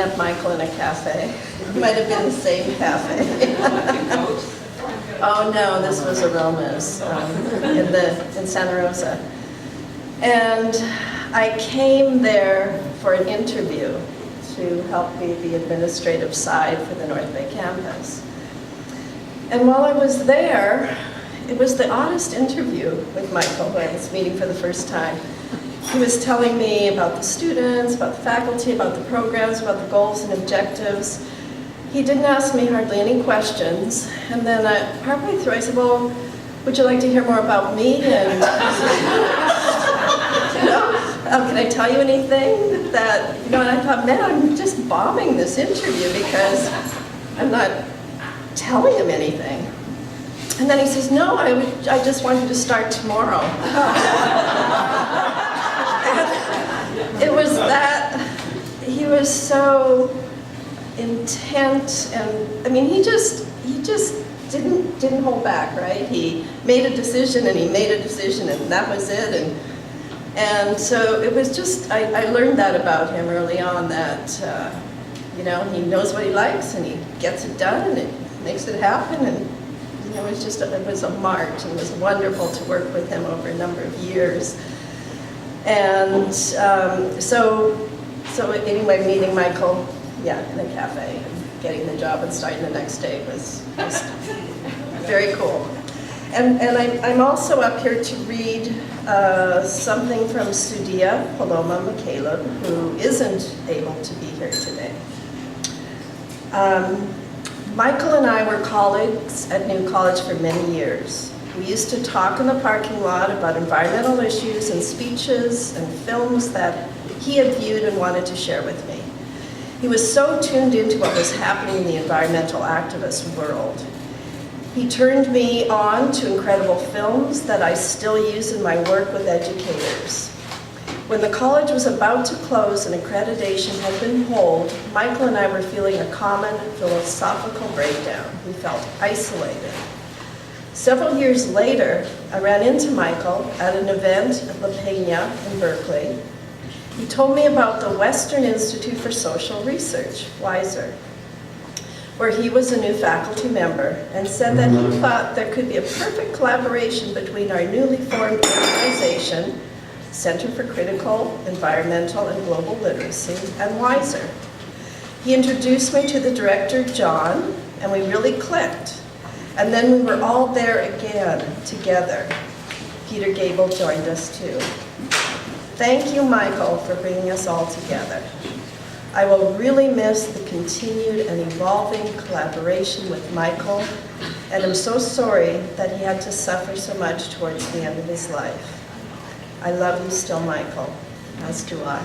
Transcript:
met Michael in a cafe. It might have been the same cafe. Oh no, this was Aromas in Santa Rosa. And I came there for an interview to help be the administrative side for the North Bay campus. And while I was there, it was the oddest interview with Michael, who I was meeting for the first time. He was telling me about the students, about the faculty, about the programs, about the goals and objectives. He didn't ask me hardly any questions. And then partway through I said, well, would you like to hear more about me? And can I tell you anything that, and I thought, man, I'm just bombing this interview because I'm not telling him anything. And then he says, no, I just want you to start tomorrow. It was that, he was so intent, and I mean, he just didn't hold back, right? He made a decision, and he made a decision, and that was it. And so it was just, I learned that about him early on, that he knows what he likes, and he gets it done, and it makes it happen, and it was a march, and it was wonderful to work with him over a number of years. And so anyway, meeting Michael, in a cafe, and getting the job and starting the next day was very cool. And I'm also up here to read something from Sudiapaloma, who isn't able to be here today. Michael and I were colleagues at New College for many years. We used to talk in the parking lot about environmental issues and speeches and films that he had viewed and wanted to share with me. He was so tuned into what was happening in the environmental activist world. He turned me on to incredible films that I still use in my work with educators. When the college was about to close and accreditation had been pulled, Michael and I were feeling a common philosophical breakdown. We felt isolated. Several years later, I ran into Michael at an event at La Peña in Berkeley. He told me about the Western Institute for Social Research, WISER, where he was a new faculty member, and said that he thought there could be a perfect collaboration between our newly formed organization, Center for Critical, Environmental, and Global Literacy, and WISER. He introduced me to the director, John, and we really clicked. And then we were all there again, together. Peter Gable joined us too. Thank you, Michael, for bringing us all together. I will really miss the continued and evolving collaboration with Michael, and I'm so sorry that he had to suffer so much towards the end of his life. I love you still, Michael, as do I.